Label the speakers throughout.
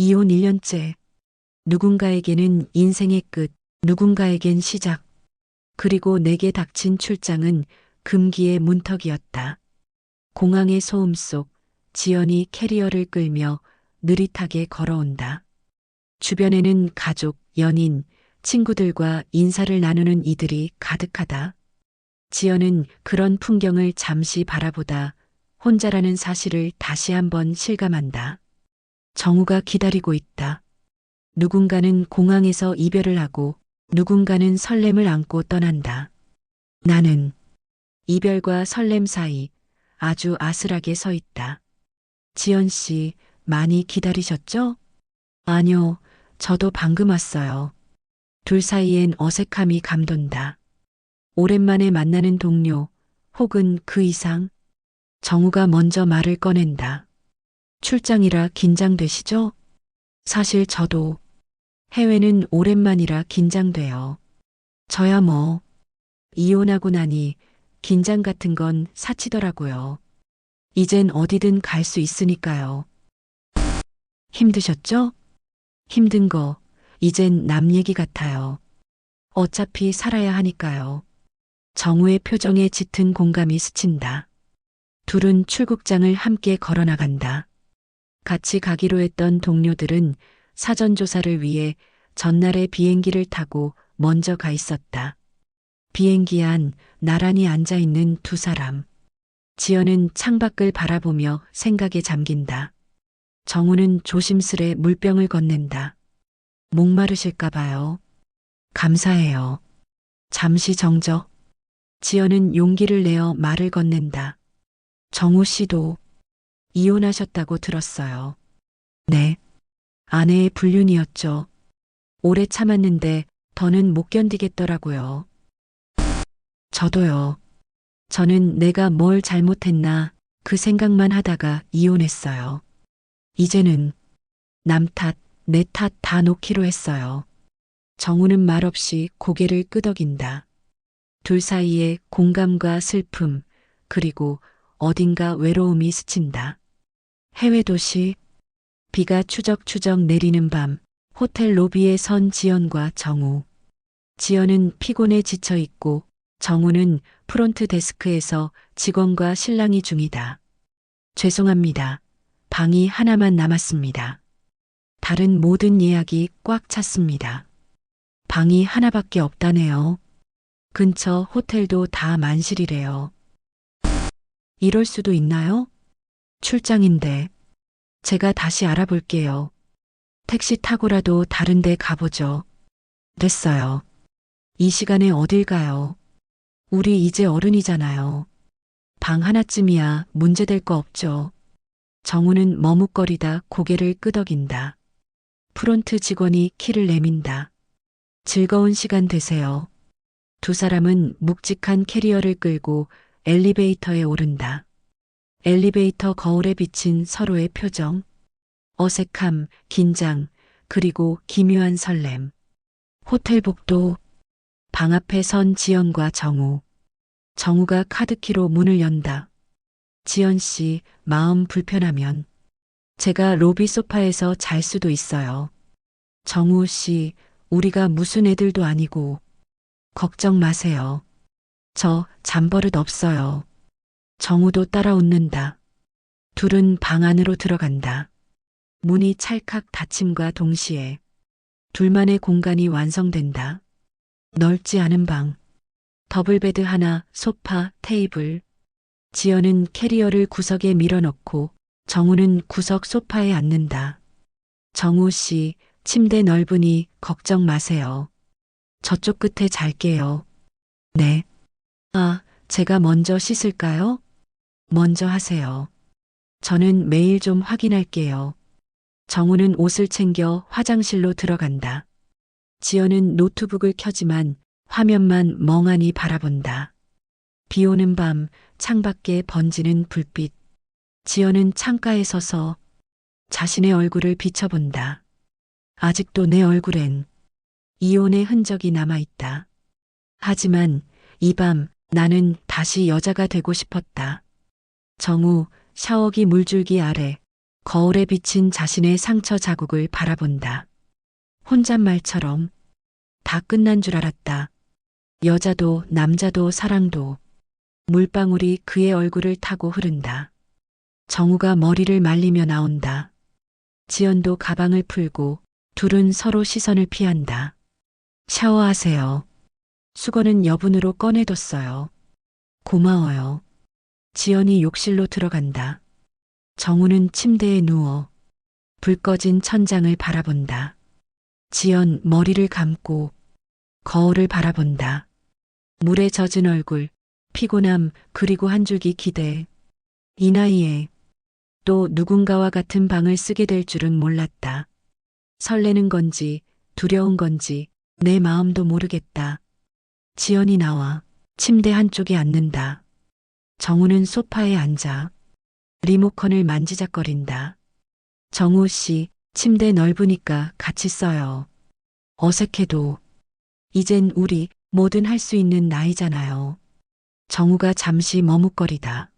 Speaker 1: 이혼 1년째. 누군가에게는 인생의 끝, 누군가에겐 시작. 그리고 내게 닥친 출장은 금기의 문턱이었다. 공항의 소음 속 지연이 캐리어를 끌며 느릿하게 걸어온다. 주변에는 가족, 연인, 친구들과 인사를 나누는 이들이 가득하다. 지연은 그런 풍경을 잠시 바라보다 혼자라는 사실을 다시 한번 실감한다. 정우가 기다리고 있다. 누군가는 공항에서 이별을 하고 누군가는 설렘을 안고 떠난다. 나는 이별과 설렘 사이 아주 아슬하게 서 있다. 지연 씨, 많이 기다리셨죠? 아니요, 저도 방금 왔어요. 둘 사이엔 어색함이 감돈다. 오랜만에 만나는 동료, 혹은 그 이상, 정우가 먼저 말을 꺼낸다. 출장이라 긴장되시죠? 사실 저도 해외는 오랜만이라 긴장돼요. 저야 뭐, 이혼하고 나니 긴장 같은 건 사치더라고요. 이젠 어디든 갈 수 있으니까요. 힘드셨죠? 힘든 거, 이젠 남 얘기 같아요. 어차피 살아야 하니까요. 정우의 표정에 짙은 공감이 스친다. 둘은 출국장을 함께 걸어나간다. 같이 가기로 했던 동료들은 사전 조사를 위해 전날에 비행기를 타고 먼저 가 있었다. 비행기 안 나란히 앉아 있는 두 사람. 지연은 창밖을 바라보며 생각에 잠긴다. 정우는 조심스레 물병을 건넨다. 목마르실까 봐요. 감사해요. 잠시 정적. 지연은 용기를 내어 말을 건넨다. 정우 씨도 이혼하셨다고 들었어요. 네. 아내의 불륜이었죠. 오래 참았는데 더는 못 견디겠더라고요. 저도요. 저는 내가 뭘 잘못했나 그 생각만 하다가 이혼했어요. 이제는 남 탓, 내 탓 다 놓기로 했어요. 정우는 말없이 고개를 끄덕인다. 둘 사이에 공감과 슬픔, 그리고 어딘가 외로움이 스친다. 해외 도시, 비가 추적추적 내리는 밤, 호텔 로비에 선 지연과 정우. 지연은 피곤에 지쳐 있고 정우는 프론트 데스크에서 직원과 실랑이 중이다. 죄송합니다. 방이 하나만 남았습니다. 다른 모든 예약이 꽉 찼습니다. 방이 하나밖에 없다네요. 근처 호텔도 다 만실이래요. 이럴 수도 있나요? 출장인데. 제가 다시 알아볼게요. 택시 타고라도 다른 데 가보죠. 됐어요. 이 시간에 어딜 가요? 우리 이제 어른이잖아요. 방 하나쯤이야 문제될 거 없죠. 정우는 머뭇거리다 고개를 끄덕인다. 프론트 직원이 키를 내민다. 즐거운 시간 되세요. 두 사람은 묵직한 캐리어를 끌고 엘리베이터에 오른다. 엘리베이터 거울에 비친 서로의 표정, 어색함, 긴장, 그리고 기묘한 설렘. 호텔 복도, 방 앞에 선 지연과 정우. 정우가 카드키로 문을 연다. 지연 씨, 마음 불편하면 제가 로비 소파에서 잘 수도 있어요. 정우 씨, 우리가 무슨 애들도 아니고 걱정 마세요. 저 잠버릇 없어요. 정우도 따라 웃는다. 둘은 방 안으로 들어간다. 문이 찰칵 닫힘과 동시에 둘만의 공간이 완성된다. 넓지 않은 방. 더블베드 하나, 소파, 테이블. 지연은 캐리어를 구석에 밀어넣고 정우는 구석 소파에 앉는다. 정우 씨, 침대 넓으니 걱정 마세요. 저쪽 끝에 잘게요. 네. 아, 제가 먼저 씻을까요? 먼저 하세요. 저는 매일 좀 확인할게요. 정우는 옷을 챙겨 화장실로 들어간다. 지연은 노트북을 켜지만 화면만 멍하니 바라본다. 비 오는 밤 창밖에 번지는 불빛. 지연은 창가에 서서 자신의 얼굴을 비춰본다. 아직도 내 얼굴엔 이혼의 흔적이 남아있다. 하지만 이 밤 나는 다시 여자가 되고 싶었다. 정우, 샤워기 물줄기 아래 거울에 비친 자신의 상처 자국을 바라본다. 혼잣말처럼 다 끝난 줄 알았다. 여자도 남자도 사랑도. 물방울이 그의 얼굴을 타고 흐른다. 정우가 머리를 말리며 나온다. 지연도 가방을 풀고 둘은 서로 시선을 피한다. 샤워하세요. 수건은 여분으로 꺼내뒀어요. 고마워요. 지연이 욕실로 들어간다. 정우는 침대에 누워 불 꺼진 천장을 바라본다. 지연 머리를 감고 거울을 바라본다. 물에 젖은 얼굴, 피곤함, 그리고 한 줄기 기대. 이 나이에 또 누군가와 같은 방을 쓰게 될 줄은 몰랐다. 설레는 건지 두려운 건지 내 마음도 모르겠다. 지연이 나와 침대 한쪽에 앉는다. 정우는 소파에 앉아 리모컨을 만지작거린다. 정우 씨, 침대 넓으니까 같이 써요. 어색해도 이젠 우리 뭐든 할 수 있는 나이잖아요. 정우가 잠시 머뭇거리다.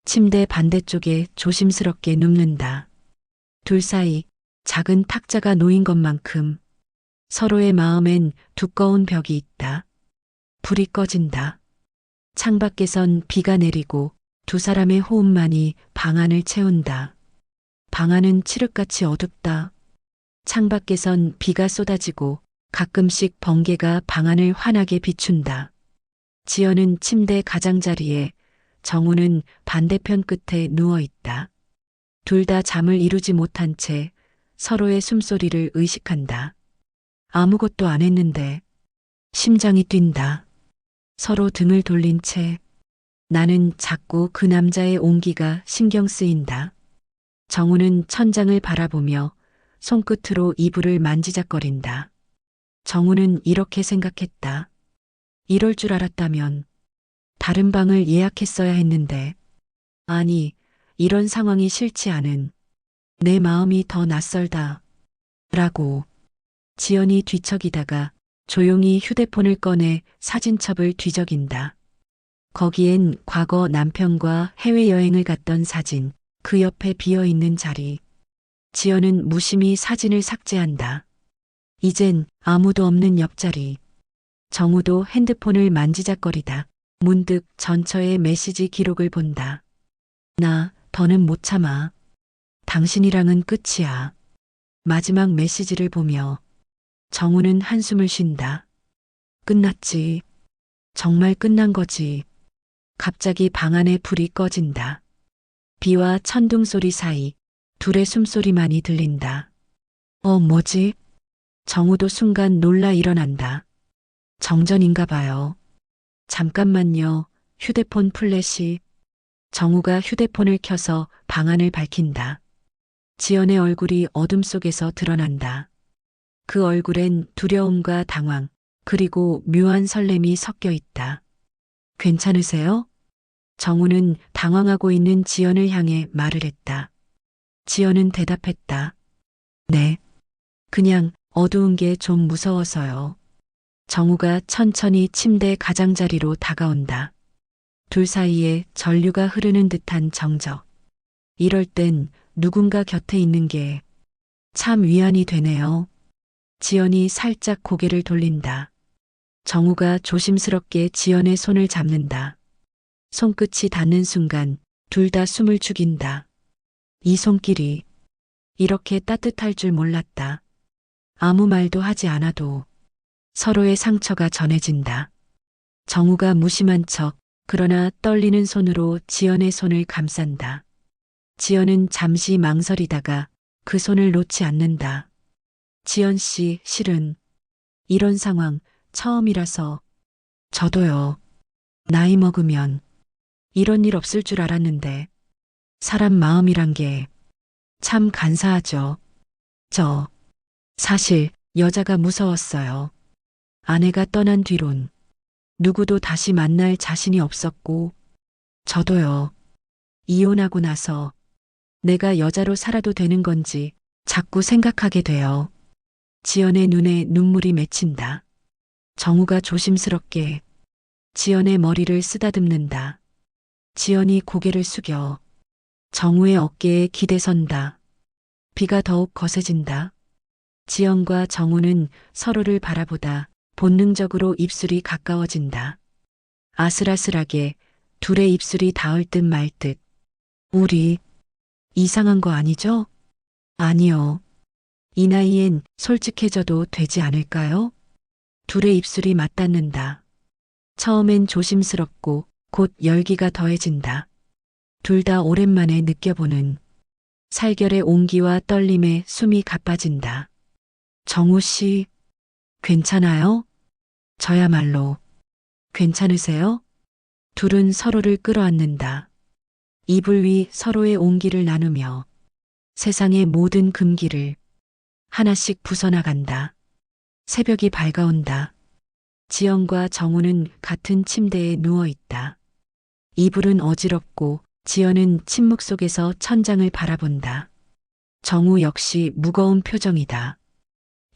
Speaker 1: 침대 반대쪽에 조심스럽게 눕는다. 둘 사이 작은 탁자가 놓인 것만큼 서로의 마음엔 두꺼운 벽이 있다. 불이 꺼진다. 창밖에선 비가 내리고 두 사람의 호흡만이 방 안을 채운다. 방 안은 칠흑같이 어둡다. 창밖에선 비가 쏟아지고 가끔씩 번개가 방 안을 환하게 비춘다. 지연은 침대 가장자리에, 정우는 반대편 끝에 누워 있다. 둘 다 잠을 이루지 못한 채 서로의 숨소리를 의식한다. 아무것도 안 했는데 심장이 뛴다. 서로 등을 돌린 채 나는 자꾸 그 남자의 온기가 신경 쓰인다. 정우는 천장을 바라보며 손끝으로 이불을 만지작거린다. 정우는 이렇게 생각했다. 이럴 줄 알았다면 다른 방을 예약했어야 했는데, 아니, 이런 상황이 싫지 않은 내 마음이 더 낯설다. 라고. 지연이 뒤척이다가 조용히 휴대폰을 꺼내 사진첩을 뒤적인다. 거기엔 과거 남편과 해외여행을 갔던 사진, 그 옆에 비어있는 자리. 지연은 무심히 사진을 삭제한다. 이젠 아무도 없는 옆자리. 정우도 핸드폰을 만지작거리다 문득 전처의 메시지 기록을 본다. 나 더는 못 참아. 당신이랑은 끝이야. 마지막 메시지를 보며 정우는 한숨을 쉰다. 끝났지. 정말 끝난 거지. 갑자기 방 안에 불이 꺼진다. 비와 천둥 소리 사이 둘의 숨소리만이 들린다. 뭐지? 정우도 순간 놀라 일어난다. 정전인가 봐요. 잠깐만요. 휴대폰 플래시. 정우가 휴대폰을 켜서 방안을 밝힌다. 지연의 얼굴이 어둠 속에서 드러난다. 그 얼굴엔 두려움과 당황, 그리고 묘한 설렘이 섞여 있다. 괜찮으세요? 정우는 당황하고 있는 지연을 향해 말을 했다. 지연은 대답했다. 네. 그냥 어두운 게 좀 무서워서요. 정우가 천천히 침대 가장자리로 다가온다. 둘 사이에 전류가 흐르는 듯한 정적. 이럴 땐 누군가 곁에 있는 게 참 위안이 되네요. 지연이 살짝 고개를 돌린다. 정우가 조심스럽게 지연의 손을 잡는다. 손끝이 닿는 순간 둘 다 숨을 죽인다. 이 손길이 이렇게 따뜻할 줄 몰랐다. 아무 말도 하지 않아도 서로의 상처가 전해진다. 정우가 무심한 척 그러나 떨리는 손으로 지연의 손을 감싼다. 지연은 잠시 망설이다가 그 손을 놓지 않는다. 지연 씨, 실은 이런 상황 처음이라서. 저도요. 나이 먹으면 이런 일 없을 줄 알았는데 사람 마음이란 게 참 간사하죠. 저 사실 여자가 무서웠어요. 아내가 떠난 뒤론 누구도 다시 만날 자신이 없었고, 저도요. 이혼하고 나서 내가 여자로 살아도 되는 건지 자꾸 생각하게 돼요. 지연의 눈에 눈물이 맺힌다. 정우가 조심스럽게 지연의 머리를 쓰다듬는다. 지연이 고개를 숙여 정우의 어깨에 기대선다. 비가 더욱 거세진다. 지연과 정우는 서로를 바라보다 본능적으로 입술이 가까워진다. 아슬아슬하게 둘의 입술이 닿을 듯 말 듯. 우리 이상한 거 아니죠? 아니요. 이 나이엔 솔직해져도 되지 않을까요? 둘의 입술이 맞닿는다. 처음엔 조심스럽고 곧 열기가 더해진다. 둘 다 오랜만에 느껴보는 살결의 온기와 떨림에 숨이 가빠진다. 정우 씨, 괜찮아요? 저야말로 괜찮으세요? 둘은 서로를 끌어안는다. 이불 위 서로의 온기를 나누며 세상의 모든 금기를 하나씩 부숴나간다. 새벽이 밝아온다. 지연과 정우는 같은 침대에 누워 있다. 이불은 어지럽고 지연은 침묵 속에서 천장을 바라본다. 정우 역시 무거운 표정이다.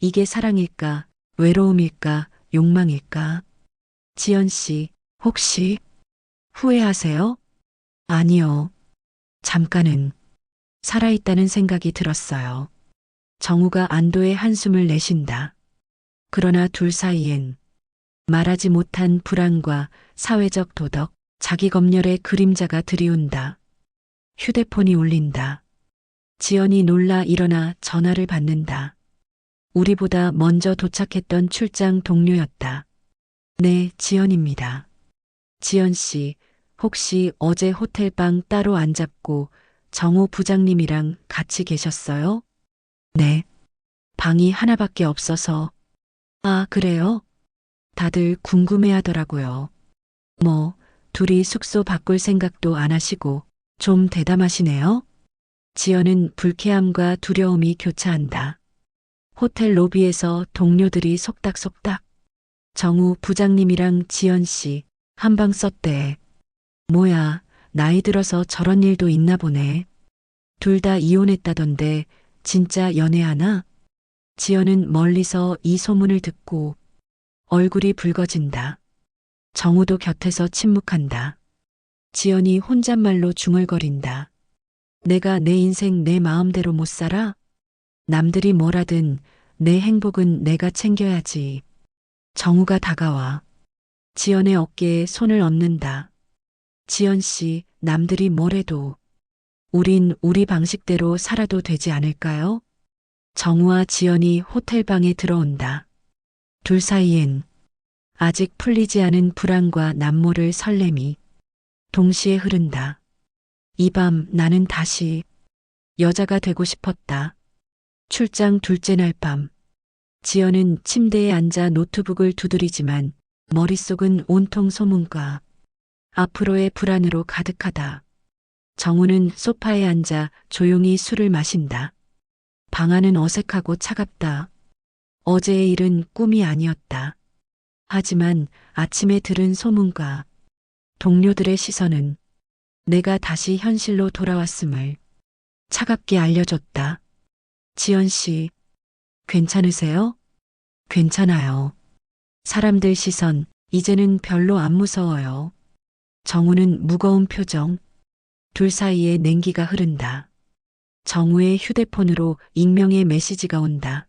Speaker 1: 이게 사랑일까, 외로움일까, 욕망일까? 지연 씨, 혹시 후회하세요? 아니요. 잠깐은 살아있다는 생각이 들었어요. 정우가 안도의 한숨을 내쉰다. 그러나 둘 사이엔 말하지 못한 불안과 사회적 도덕, 자기 검열의 그림자가 드리운다. 휴대폰이 울린다. 지연이 놀라 일어나 전화를 받는다. 우리보다 먼저 도착했던 출장 동료였다. 네, 지연입니다. 지연 씨, 혹시 어제 호텔방 따로 안 잡고 정호 부장님이랑 같이 계셨어요? 네. 방이 하나밖에 없어서. 아, 그래요? 다들 궁금해 하더라고요. 뭐, 둘이 숙소 바꿀 생각도 안 하시고 좀 대담하시네요. 지연은 불쾌함과 두려움이 교차한다. 호텔 로비에서 동료들이 속닥속닥. 정우 부장님이랑 지연 씨 한방 썼대. 뭐야, 나이 들어서 저런 일도 있나 보네. 둘 다 이혼했다던데 진짜 연애하나? 지연은 멀리서 이 소문을 듣고 얼굴이 붉어진다. 정우도 곁에서 침묵한다. 지연이 혼잣말로 중얼거린다. 내가 내 인생 내 마음대로 못 살아? 남들이 뭐라든 내 행복은 내가 챙겨야지. 정우가 다가와 지연의 어깨에 손을 얹는다. 지연 씨, 남들이 뭐래도 우린 우리 방식대로 살아도 되지 않을까요? 정우와 지연이 호텔방에 들어온다. 둘 사이엔 아직 풀리지 않은 불안과 남모를 설렘이 동시에 흐른다. 이 밤 나는 다시 여자가 되고 싶었다. 출장 둘째 날 밤. 지연은 침대에 앉아 노트북을 두드리지만 머릿속은 온통 소문과 앞으로의 불안으로 가득하다. 정우는 소파에 앉아 조용히 술을 마신다. 방 안은 어색하고 차갑다. 어제의 일은 꿈이 아니었다. 하지만 아침에 들은 소문과 동료들의 시선은 내가 다시 현실로 돌아왔음을 차갑게 알려줬다. 지연 씨, 괜찮으세요? 괜찮아요. 사람들 시선, 이제는 별로 안 무서워요. 정우는 무거운 표정, 둘 사이에 냉기가 흐른다. 정우의 휴대폰으로 익명의 메시지가 온다.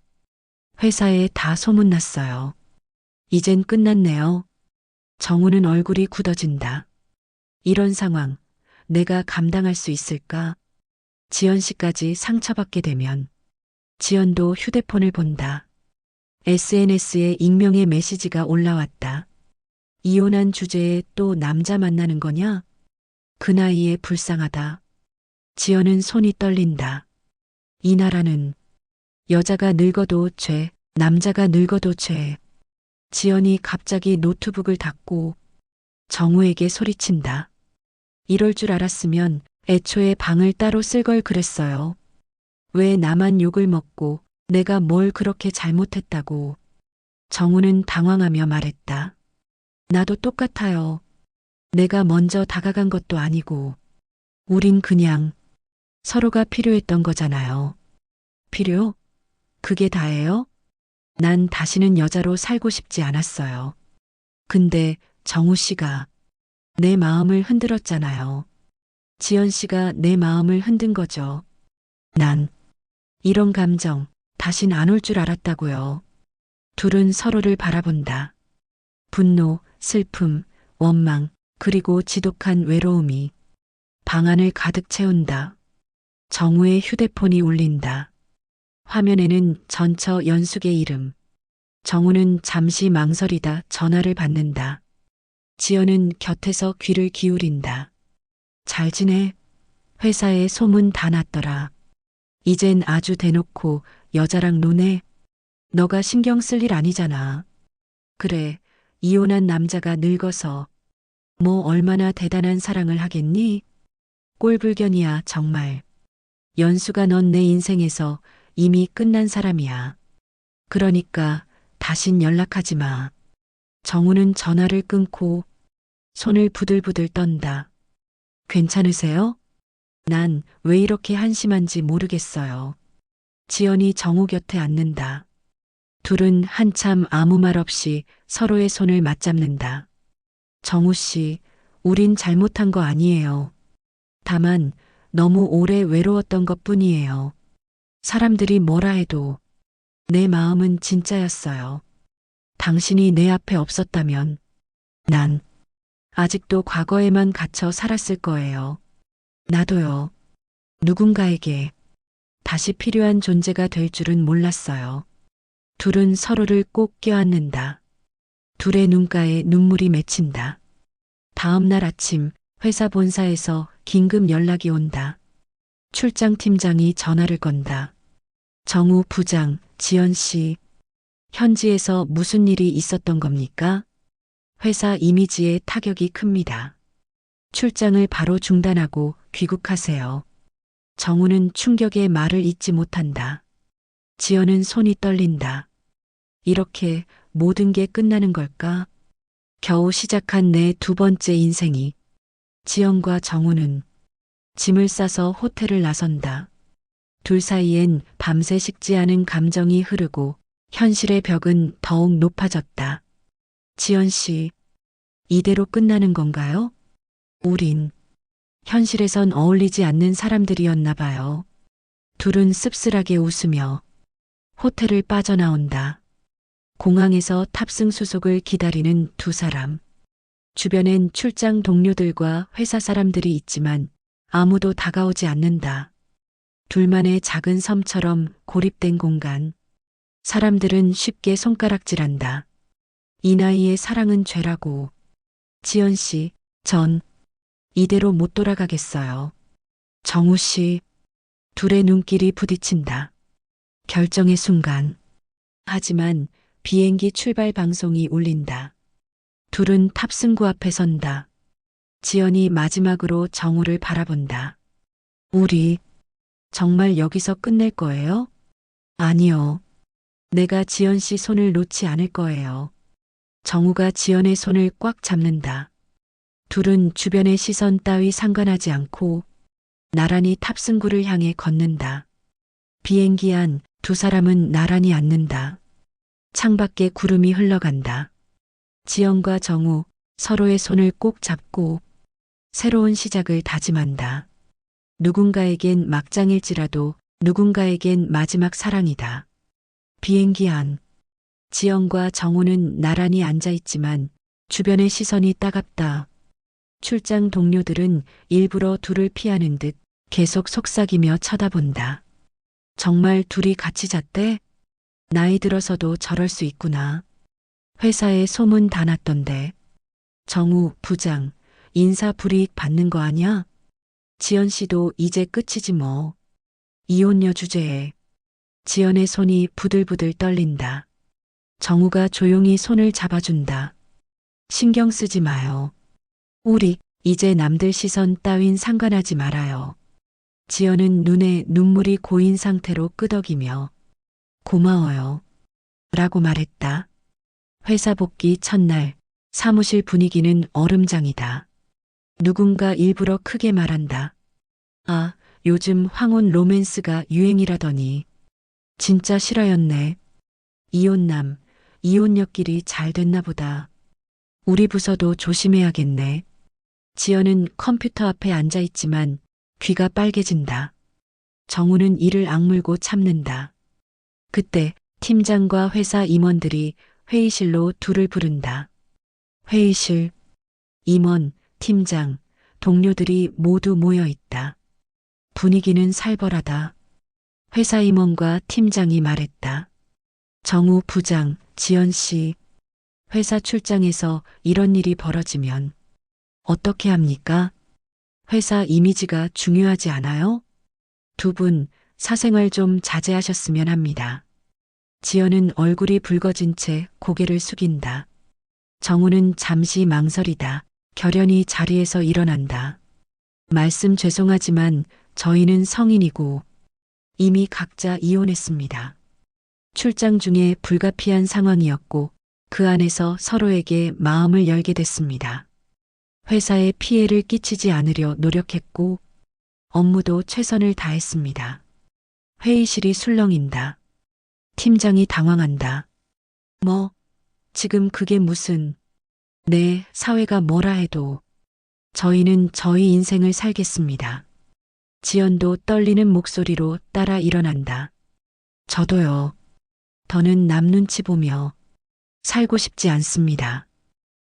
Speaker 1: 회사에 다 소문났어요. 이젠 끝났네요. 정우는 얼굴이 굳어진다. 이런 상황, 내가 감당할 수 있을까? 지연 씨까지 상처받게 되면 지연도 휴대폰을 본다. SNS에 익명의 메시지가 올라왔다. 이혼한 주제에 또 남자 만나는 거냐? 그 나이에 불쌍하다. 지연은 손이 떨린다. 이 나라는 여자가 늙어도 죄, 남자가 늙어도 죄. 지연이 갑자기 노트북을 닫고 정우에게 소리친다. 이럴 줄 알았으면 애초에 방을 따로 쓸 걸 그랬어요. 왜 나만 욕을 먹고 내가 뭘 그렇게 잘못했다고. 정우는 당황하며 말했다. 나도 똑같아요. 내가 먼저 다가간 것도 아니고. 우린 그냥 서로가 필요했던 거잖아요. 필요? 그게 다예요? 난 다시는 여자로 살고 싶지 않았어요. 근데 정우 씨가 내 마음을 흔들었잖아요. 지연 씨가 내 마음을 흔든 거죠. 난 이런 감정 다신 안 올 줄 알았다고요. 둘은 서로를 바라본다. 분노, 슬픔, 원망, 그리고 지독한 외로움이 방 안을 가득 채운다. 정우의 휴대폰이 울린다. 화면에는 전처 연숙의 이름. 정우는 잠시 망설이다 전화를 받는다. 지연은 곁에서 귀를 기울인다. 잘 지내? 회사에 소문 다 났더라. 이젠 아주 대놓고 여자랑 노네? 너가 신경 쓸 일 아니잖아. 그래, 이혼한 남자가 늙어서 뭐 얼마나 대단한 사랑을 하겠니? 꼴불견이야, 정말. 연수가 넌 내 인생에서 이미 끝난 사람이야. 그러니까 다신 연락하지 마. 정우는 전화를 끊고 손을 부들부들 떤다. 괜찮으세요? 난 왜 이렇게 한심한지 모르겠어요. 지연이 정우 곁에 앉는다. 둘은 한참 아무 말 없이 서로의 손을 맞잡는다. 정우 씨, 우린 잘못한 거 아니에요. 다만 너무 오래 외로웠던 것 뿐이에요. 사람들이 뭐라 해도 내 마음은 진짜였어요. 당신이 내 앞에 없었다면 난 아직도 과거에만 갇혀 살았을 거예요. 나도요. 누군가에게 다시 필요한 존재가 될 줄은 몰랐어요. 둘은 서로를 꼭 껴안는다. 둘의 눈가에 눈물이 맺힌다. 다음 날 아침 회사 본사에서 긴급 연락이 온다. 출장 팀장이 전화를 건다. 정우 부장, 지연 씨, 현지에서 무슨 일이 있었던 겁니까? 회사 이미지에 타격이 큽니다. 출장을 바로 중단하고 귀국하세요. 정우는 충격의 말을 잇지 못한다. 지연은 손이 떨린다. 이렇게 모든 게 끝나는 걸까? 겨우 시작한 내 두 번째 인생이. 지연과 정우는 짐을 싸서 호텔을 나선다. 둘 사이엔 밤새 식지 않은 감정이 흐르고 현실의 벽은 더욱 높아졌다. 지연 씨, 이대로 끝나는 건가요? 우린 현실에선 어울리지 않는 사람들이었나 봐요. 둘은 씁쓸하게 웃으며 호텔을 빠져나온다. 공항에서 탑승 수속을 기다리는 두 사람. 주변엔 출장 동료들과 회사 사람들이 있지만 아무도 다가오지 않는다. 둘만의 작은 섬처럼 고립된 공간. 사람들은 쉽게 손가락질한다. 이 나이에 사랑은 죄라고. 지연 씨, 전 이대로 못 돌아가겠어요. 정우 씨, 둘의 눈길이 부딪힌다. 결정의 순간. 하지만 비행기 출발 방송이 울린다. 둘은 탑승구 앞에 선다. 지연이 마지막으로 정우를 바라본다. 우리 정말 여기서 끝낼 거예요? 아니요. 내가 지연 씨 손을 놓지 않을 거예요. 정우가 지연의 손을 꽉 잡는다. 둘은 주변의 시선 따위 상관하지 않고 나란히 탑승구를 향해 걷는다. 비행기 안 두 사람은 나란히 앉는다. 창밖에 구름이 흘러간다. 지연과 정우 서로의 손을 꼭 잡고 새로운 시작을 다짐한다. 누군가에겐 막장일지라도 누군가에겐 마지막 사랑이다. 비행기 안 지연과 정우는 나란히 앉아 있지만 주변의 시선이 따갑다. 출장 동료들은 일부러 둘을 피하는 듯 계속 속삭이며 쳐다본다. 정말 둘이 같이 잤대? 나이 들어서도 저럴 수 있구나. 회사에 소문 다 났던데. 정우 부장, 인사 불이익 받는 거 아냐? 지연 씨도 이제 끝이지 뭐. 이혼녀 주제에. 지연의 손이 부들부들 떨린다. 정우가 조용히 손을 잡아준다. 신경 쓰지 마요. 우리 이제 남들 시선 따윈 상관하지 말아요. 지연은 눈에 눈물이 고인 상태로 끄덕이며 고마워요. 라고 말했다. 회사 복귀 첫날 사무실 분위기는 얼음장이다. 누군가 일부러 크게 말한다. 아, 요즘 황혼 로맨스가 유행이라더니 진짜 실화였네. 이혼남, 이혼녀끼리 잘 됐나 보다. 우리 부서도 조심해야겠네. 지연은 컴퓨터 앞에 앉아 있지만 귀가 빨개진다. 정우는 이를 악물고 참는다. 그때 팀장과 회사 임원들이 회의실로 둘을 부른다. 회의실, 임원, 팀장, 동료들이 모두 모여 있다. 분위기는 살벌하다. 회사 임원과 팀장이 말했다. 정우 부장, 지연 씨, 회사 출장에서 이런 일이 벌어지면 어떻게 합니까? 회사 이미지가 중요하지 않아요? 두 분 사생활 좀 자제하셨으면 합니다. 지연은 얼굴이 붉어진 채 고개를 숙인다. 정우는 잠시 망설이다. 결연히 자리에서 일어난다. 말씀 죄송하지만 저희는 성인이고 이미 각자 이혼했습니다. 출장 중에 불가피한 상황이었고 그 안에서 서로에게 마음을 열게 됐습니다. 회사에 피해를 끼치지 않으려 노력했고 업무도 최선을 다했습니다. 회의실이 술렁인다. 팀장이 당황한다. 뭐, 지금 그게 무슨, 네, 사회가 뭐라 해도 저희는 저희 인생을 살겠습니다. 지연도 떨리는 목소리로 따라 일어난다. 저도요. 더는 남 눈치 보며 살고 싶지 않습니다.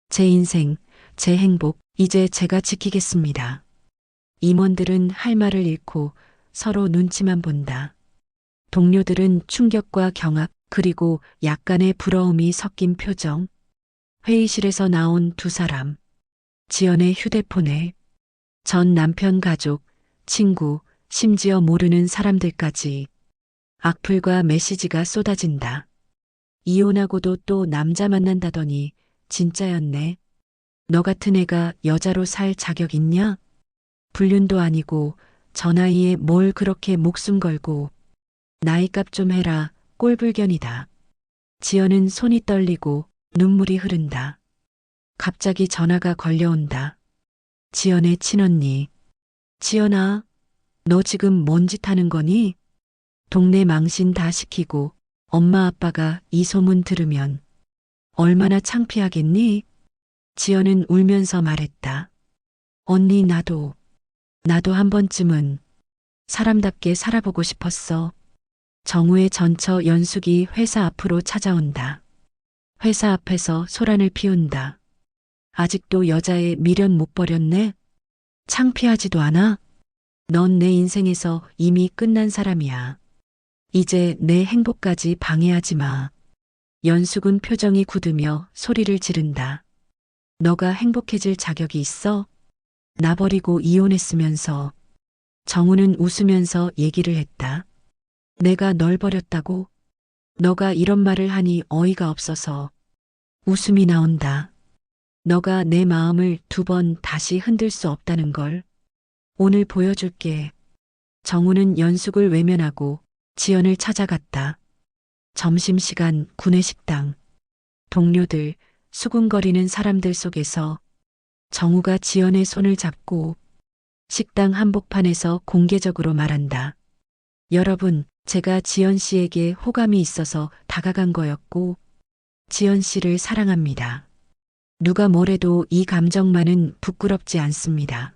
Speaker 1: 제 인생, 제 행복, 이제 제가 지키겠습니다. 임원들은 할 말을 잃고 서로 눈치만 본다. 동료들은 충격과 경악, 그리고 약간의 부러움이 섞인 표정. 회의실에서 나온 두 사람. 지연의 휴대폰에 전 남편 가족, 친구, 심지어 모르는 사람들까지 악플과 메시지가 쏟아진다. 이혼하고도 또 남자 만난다더니 진짜였네. 너 같은 애가 여자로 살 자격 있냐? 불륜도 아니고 저 나이에 뭘 그렇게 목숨 걸고 나이값 좀 해라. 꼴불견이다. 지연은 손이 떨리고 눈물이 흐른다. 갑자기 전화가 걸려온다. 지연의 친언니. 지연아, 너 지금 뭔 짓 하는 거니? 동네 망신 다 시키고 엄마 아빠가 이 소문 들으면 얼마나 창피하겠니? 지연은 울면서 말했다. 언니 나도 한 번쯤은 사람답게 살아보고 싶었어. 정우의 전처 연숙이 회사 앞으로 찾아온다. 회사 앞에서 소란을 피운다. 아직도 여자의 미련 못 버렸네? 창피하지도 않아? 넌 내 인생에서 이미 끝난 사람이야. 이제 내 행복까지 방해하지 마. 연숙은 표정이 굳으며 소리를 지른다. 너가 행복해질 자격이 있어? 나 버리고 이혼했으면서. 정우는 웃으면서 얘기를 했다. 내가 널 버렸다고? 너가 이런 말을 하니 어이가 없어서 웃음이 나온다. 너가 내 마음을 두 번 다시 흔들 수 없다는 걸 오늘 보여줄게. 정우는 연숙을 외면하고 지연을 찾아갔다. 점심시간 구내식당. 동료들, 수군거리는 사람들 속에서 정우가 지연의 손을 잡고 식당 한복판에서 공개적으로 말한다. 여러분, 제가 지연 씨에게 호감이 있어서 다가간 거였고 지연 씨를 사랑합니다. 누가 뭐래도 이 감정만은 부끄럽지 않습니다.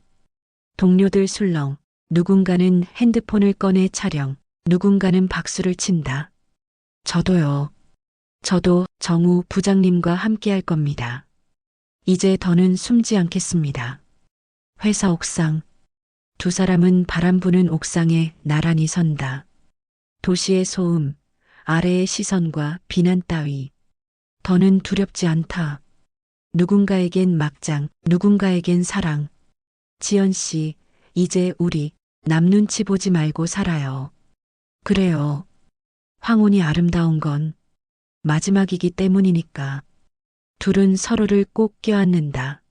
Speaker 1: 동료들 술렁, 누군가는 핸드폰을 꺼내 촬영, 누군가는 박수를 친다. 저도요. 저도 정우 부장님과 함께 할 겁니다. 이제 더는 숨지 않겠습니다. 회사 옥상. 두 사람은 바람 부는 옥상에 나란히 선다. 도시의 소음, 아래의 시선과 비난 따위. 더는 두렵지 않다. 누군가에겐 막장, 누군가에겐 사랑. 지연 씨, 이제 우리 남 눈치 보지 말고 살아요. 그래요. 황혼이 아름다운 건 마지막이기 때문이니까. 둘은 서로를 꼭 껴안는다.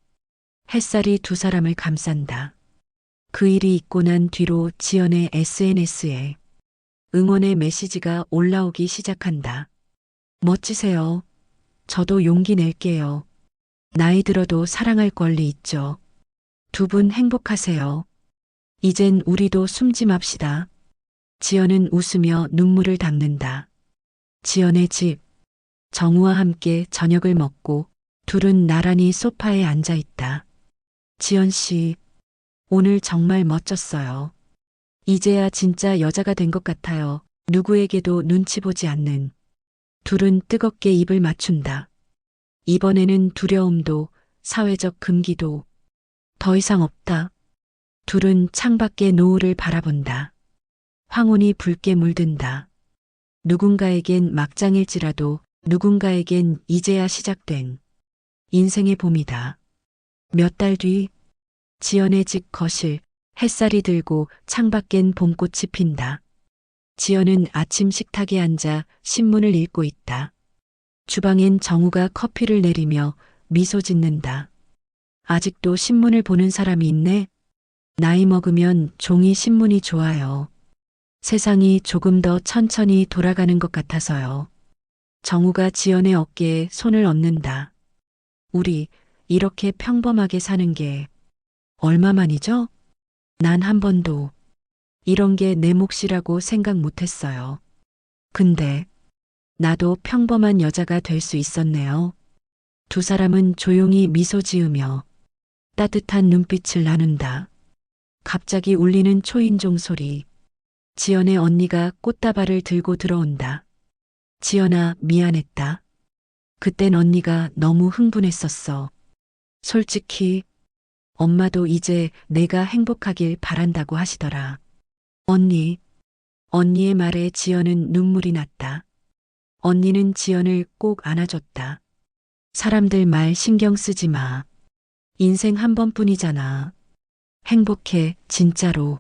Speaker 1: 햇살이 두 사람을 감싼다. 그 일이 있고 난 뒤로 지연의 SNS에 응원의 메시지가 올라오기 시작한다. 멋지세요. 저도 용기 낼게요. 나이 들어도 사랑할 권리 있죠. 두 분 행복하세요. 이젠 우리도 숨지 맙시다. 지연은 웃으며 눈물을 닦는다. 지연의 집. 정우와 함께 저녁을 먹고 둘은 나란히 소파에 앉아 있다. 지연 씨, 오늘 정말 멋졌어요. 이제야 진짜 여자가 된 것 같아요. 누구에게도 눈치 보지 않는. 둘은 뜨겁게 입을 맞춘다. 이번에는 두려움도 사회적 금기도 더 이상 없다. 둘은 창밖의 노을을 바라본다. 황혼이 붉게 물든다. 누군가에겐 막장일지라도 누군가에겐 이제야 시작된 인생의 봄이다. 몇 달 뒤 지연의 집 거실, 햇살이 들고 창밖엔 봄꽃이 핀다. 지연은 아침 식탁에 앉아 신문을 읽고 있다. 주방엔 정우가 커피를 내리며 미소 짓는다. 아직도 신문을 보는 사람이 있네? 나이 먹으면 종이 신문이 좋아요. 세상이 조금 더 천천히 돌아가는 것 같아서요. 정우가 지연의 어깨에 손을 얹는다. 우리 이렇게 평범하게 사는 게 얼마만이죠? 난 한 번도 이런 게 내 몫이라고 생각 못 했어요. 근데 나도 평범한 여자가 될 수 있었네요. 두 사람은 조용히 미소 지으며 따뜻한 눈빛을 나눈다. 갑자기 울리는 초인종 소리. 지연의 언니가 꽃다발을 들고 들어온다. 지연아, 미안했다. 그땐 언니가 너무 흥분했었어. 솔직히 엄마도 이제 내가 행복하길 바란다고 하시더라. 언니의 말에 지연은 눈물이 났다. 언니는 지연을 꼭 안아줬다. 사람들 말 신경 쓰지 마. 인생 한 번뿐이잖아. 행복해, 진짜로.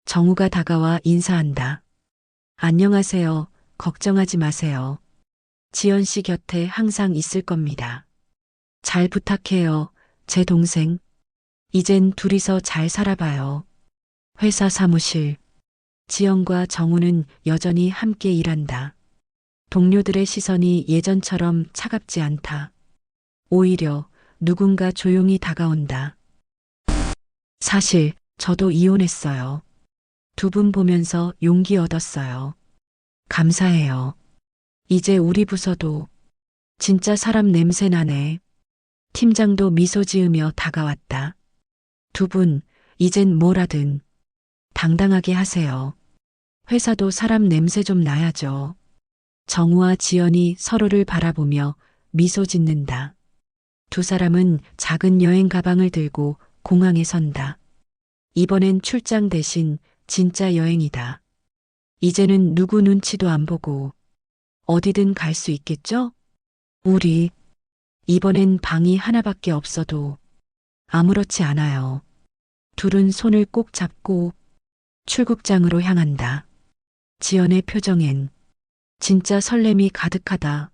Speaker 1: 정우가 다가와 인사한다. 안녕하세요. 걱정하지 마세요. 지연 씨 곁에 항상 있을 겁니다. 잘 부탁해요, 제 동생. 이젠 둘이서 잘 살아봐요. 회사 사무실. 지연과 정우는 여전히 함께 일한다. 동료들의 시선이 예전처럼 차갑지 않다. 오히려 누군가 조용히 다가온다. 사실 저도 이혼했어요. 두 분 보면서 용기 얻었어요. 감사해요. 이제 우리 부서도 진짜 사람 냄새 나네. 팀장도 미소 지으며 다가왔다. 두 분, 이젠 뭐라든 당당하게 하세요. 회사도 사람 냄새 좀 나야죠. 정우와 지연이 서로를 바라보며 미소 짓는다. 두 사람은 작은 여행 가방을 들고 공항에 선다. 이번엔 출장 대신 진짜 여행이다. 이제는 누구 눈치도 안 보고 어디든 갈 수 있겠죠? 우리 이번엔 방이 하나밖에 없어도 아무렇지 않아요. 둘은 손을 꼭 잡고 출국장으로 향한다. 지연의 표정엔 진짜 설렘이 가득하다.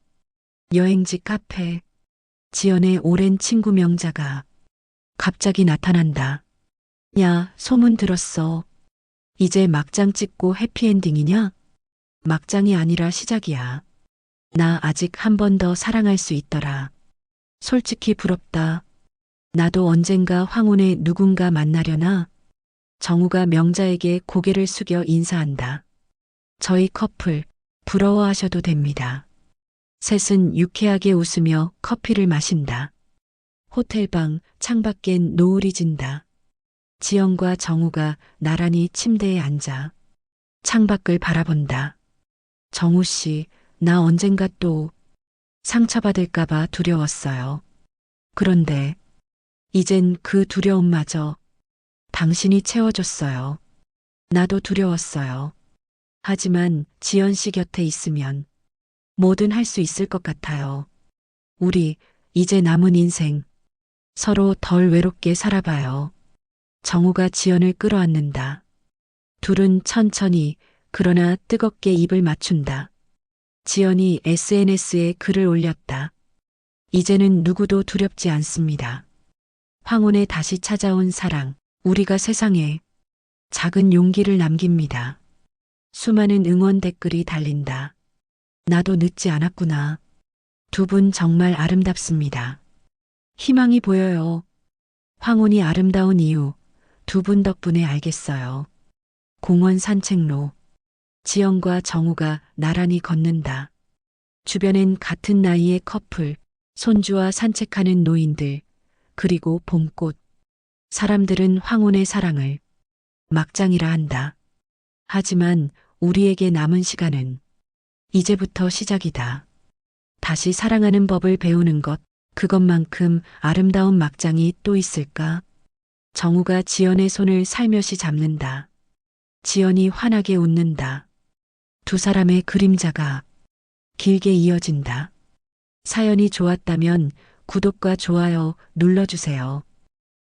Speaker 1: 여행지 카페. 지연의 오랜 친구 명자가 갑자기 나타난다. 야, 소문 들었어. 이제 막장 찍고 해피엔딩이냐? 막장이 아니라 시작이야. 나 아직 한 번 더 사랑할 수 있더라. 솔직히 부럽다. 나도 언젠가 황혼에 누군가 만나려나? 정우가 명자에게 고개를 숙여 인사한다. 저희 커플 부러워하셔도 됩니다. 셋은 유쾌하게 웃으며 커피를 마신다. 호텔방 창밖엔 노을이 진다. 지연과 정우가 나란히 침대에 앉아 창밖을 바라본다. 정우 씨, 나 언젠가 또 상처받을까봐 두려웠어요. 그런데 이젠 그 두려움마저 당신이 채워줬어요. 나도 두려웠어요. 하지만 지연 씨 곁에 있으면 뭐든 할 수 있을 것 같아요. 우리 이제 남은 인생 서로 덜 외롭게 살아봐요. 정우가 지연을 끌어안는다. 둘은 천천히 그러나 뜨겁게 입을 맞춘다. 지연이 SNS에 글을 올렸다. 이제는 누구도 두렵지 않습니다. 황혼에 다시 찾아온 사랑, 우리가 세상에 작은 용기를 남깁니다. 수많은 응원 댓글이 달린다. 나도 늦지 않았구나. 두 분 정말 아름답습니다. 희망이 보여요. 황혼이 아름다운 이유, 두 분 덕분에 알겠어요. 공원 산책로. 지연과 정우가 나란히 걷는다. 주변엔 같은 나이의 커플, 손주와 산책하는 노인들, 그리고 봄꽃. 사람들은 황혼의 사랑을 막장이라 한다. 하지만 우리에게 남은 시간은 이제부터 시작이다. 다시 사랑하는 법을 배우는 것, 그것만큼 아름다운 막장이 또 있을까? 정우가 지연의 손을 살며시 잡는다. 지연이 환하게 웃는다. 두 사람의 그림자가 길게 이어진다. 사연이 좋았다면 구독과 좋아요 눌러주세요.